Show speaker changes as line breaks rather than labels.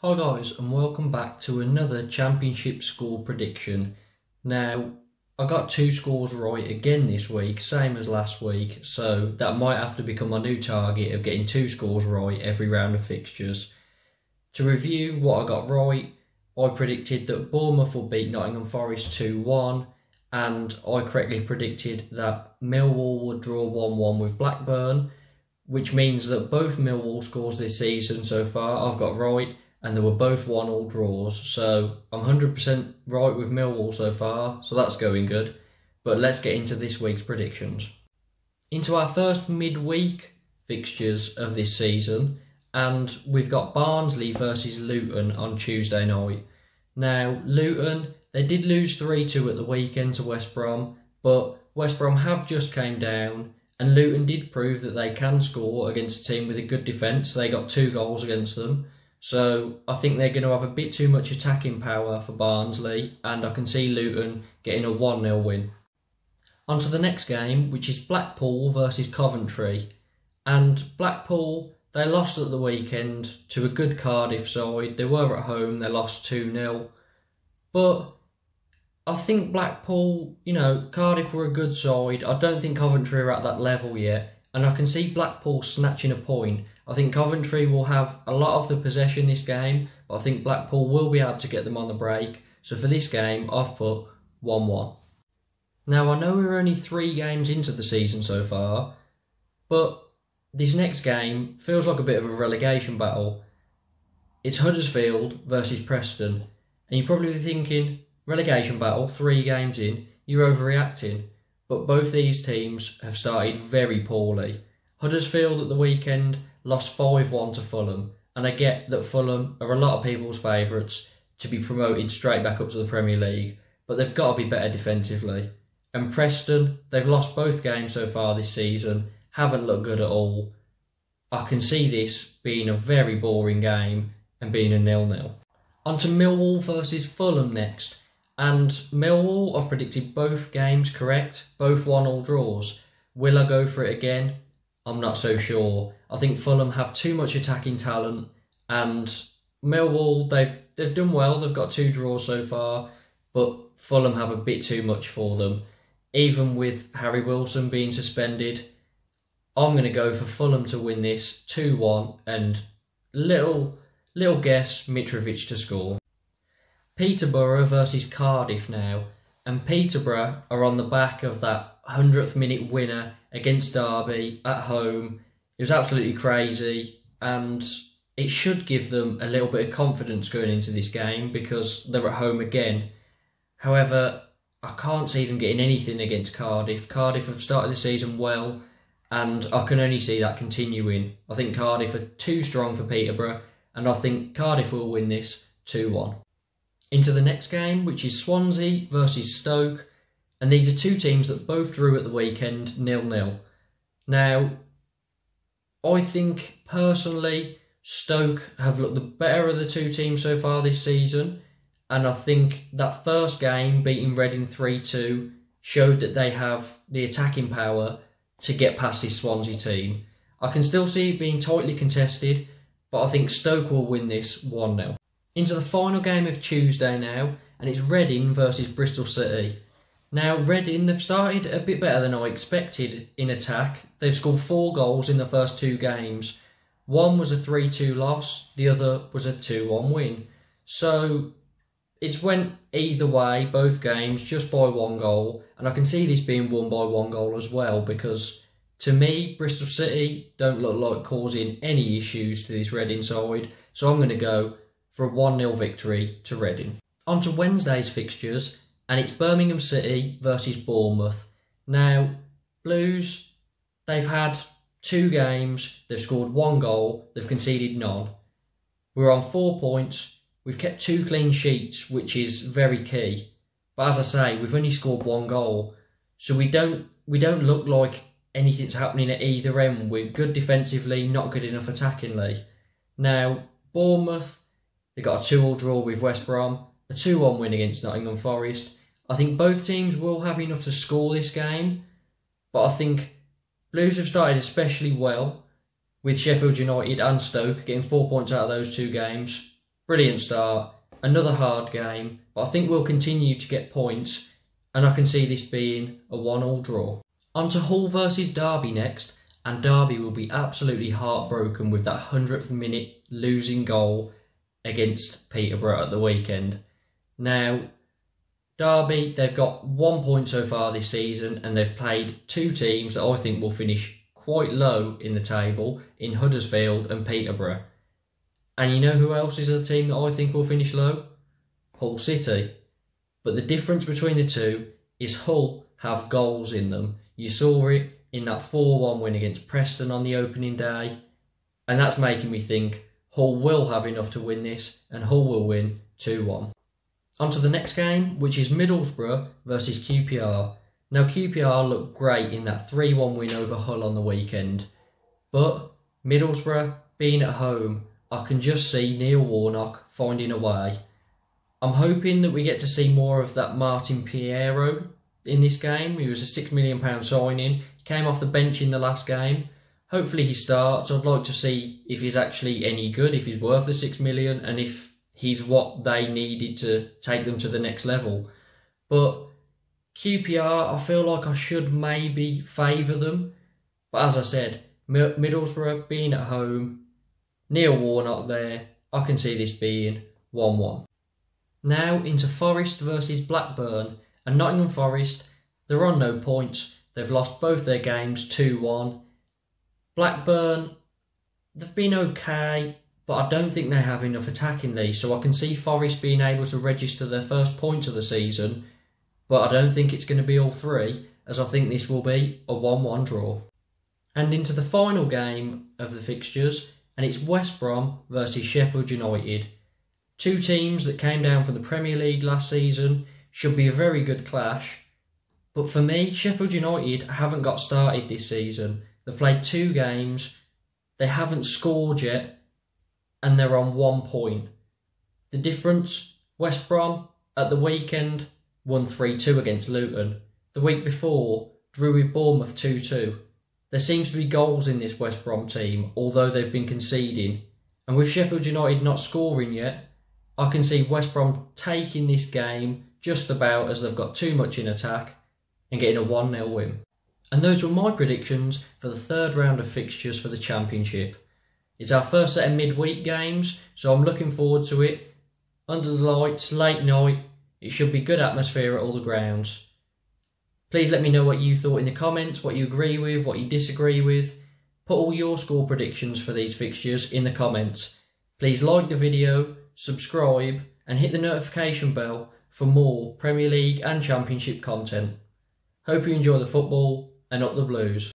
Hi guys, and welcome back to another Championship score prediction. Now, I got two scores right again this week, same as last week, so that might have to become my new target of getting two scores right every round of fixtures. To review what I got right, I predicted that Bournemouth will beat Nottingham Forest 2-1, and I correctly predicted that Millwall would draw 1-1 with Blackburn, which means that both Millwall scores this season so far I've got right, and they were both 1-1 draws, so I'm 100% right with Millwall so far, so that's going good. But let's get into this week's predictions. Into our first midweek fixtures of this season, and we've got Barnsley versus Luton on Tuesday night. Now, Luton, they did lose 3-2 at the weekend to West Brom, but West Brom have just came down, and Luton did prove that they can score against a team with a good defence. They got 2 goals against them. So I think they're going to have a bit too much attacking power for Barnsley, and I can see Luton getting a 1-0 win. On to the next game, which is Blackpool versus Coventry. And Blackpool, they lost at the weekend to a good Cardiff side. They were at home, they lost 2-0. But I think Blackpool, Cardiff were a good side. I don't think Coventry are at that level yet. And I can see Blackpool snatching a point. I think Coventry will have a lot of the possession this game, but I think Blackpool will be able to get them on the break. So for this game, I've put 1-1. Now, I know we're only 3 games into the season so far, but this next game feels like a bit of a relegation battle. It's Huddersfield versus Preston, and you're probably thinking, relegation battle, 3 games in, you're overreacting. But both these teams have started very poorly. Huddersfield at the weekend lost 5-1 to Fulham, and I get that Fulham are a lot of people's favourites to be promoted straight back up to the Premier League, but they've got to be better defensively. And Preston, they've lost both games so far this season, haven't looked good at all. I can see this being a very boring game and being a 0-0. On to Millwall versus Fulham next. And Millwall, I've predicted both games correct, both 1-1 draws. Will I go for it again? I'm not so sure. I think Fulham have too much attacking talent, and Millwall, they've done well. They've got 2 draws so far, but Fulham have a bit too much for them. Even with Harry Wilson being suspended, I'm going to go for Fulham to win this 2-1, and little guess Mitrovic to score. Peterborough versus Cardiff now, and Peterborough are on the back of that 100th minute winner against Derby at home. It was absolutely crazy, and it should give them a little bit of confidence going into this game because they're at home again. However, I can't see them getting anything against Cardiff. Cardiff have started the season well, and I can only see that continuing. I think Cardiff are too strong for Peterborough, and I think Cardiff will win this 2-1. Into the next game, which is Swansea versus Stoke, and these are 2 teams that both drew at the weekend 0-0. Now, I think personally Stoke have looked the better of the 2 teams so far this season, and I think that first game beating Reading 3-2 showed that they have the attacking power to get past this Swansea team. I can still see it being tightly contested, but I think Stoke will win this 1-0. Into the final game of Tuesday now, and it's Reading versus Bristol City. Now, Reading, they've started a bit better than I expected in attack. They've scored 4 goals in the first 2 games. One was a 3-2 loss, the other was a 2-1 win. So, it's went either way, both games, just by 1 goal. And I can see this being won by 1 goal as well, because to me, Bristol City don't look like causing any issues to this Reading side. So I'm going to go for a 1-0 victory to Reading. On to Wednesday's fixtures, and it's Birmingham City versus Bournemouth. Now, Blues, they've had 2 games, they've scored 1 goal, they've conceded none. We're on 4 points, we've kept 2 clean sheets, which is very key. But as I say, we've only scored 1 goal, so we don't look like anything's happening at either end. We're good defensively, not good enough attackingly. Now, Bournemouth, they got a 2-2 draw with West Brom, a 2-1 win against Nottingham Forest. I think both teams will have enough to score this game, but I think Blues have started especially well with Sheffield United and Stoke getting 4 points out of those 2 games. Brilliant start, another hard game, but I think we'll continue to get points, and I can see this being a 1-1 draw. On to Hull versus Derby next, and Derby will be absolutely heartbroken with that 100th minute losing goal against Peterborough at the weekend. Now, Derby, they've got 1 point so far this season, and they've played two teams that I think will finish quite low in the table in Huddersfield and Peterborough. And you know who else is a team that I think will finish low? Hull City. But the difference between the two is Hull have goals in them. You saw it in that 4-1 win against Preston on the opening day, and that's making me think Hull will have enough to win this, and Hull will win 2-1. On to the next game, which is Middlesbrough versus QPR. Now, QPR looked great in that 3-1 win over Hull on the weekend, but Middlesbrough being at home, I can just see Neil Warnock finding a way. I'm hoping that we get to see more of that Martin Piero in this game. He was a £6 million signing. He came off the bench in the last game. Hopefully he starts. I'd like to see if he's actually any good, if he's worth the £6 million, and if he's what they needed to take them to the next level. But QPR, I feel like I should maybe favour them. But as I said, Middlesbrough being at home, Neil Warnock there, I can see this being 1-1. Now into Forest versus Blackburn, and Nottingham Forest, they're on no points. They've lost both their games 2-1. Blackburn, they've been okay, but I don't think they have enough attackingly, so I can see Forest being able to register their first point of the season, but I don't think it's going to be all three, as I think this will be a 1-1 draw. And into the final game of the fixtures, and it's West Brom versus Sheffield United. Two teams that came down from the Premier League last season, should be a very good clash. But for me, Sheffield United haven't got started this season. They've played 2 games, they haven't scored yet, and they're on 1 point. The difference, West Brom at the weekend won 3-2 against Luton. The week before, drew with Bournemouth 2-2. There seems to be goals in this West Brom team, although they've been conceding. And with Sheffield United not scoring yet, I can see West Brom taking this game just about, as they've got too much in attack, and getting a 1-0 win. And those were my predictions for the third round of fixtures for the Championship. It's our first set of midweek games, so I'm looking forward to it. Under the lights, late night, it should be good atmosphere at all the grounds. Please let me know what you thought in the comments, what you agree with, what you disagree with. Put all your score predictions for these fixtures in the comments. Please like the video, subscribe, and hit the notification bell for more Premier League and Championship content. Hope you enjoy the football, and up the Blues.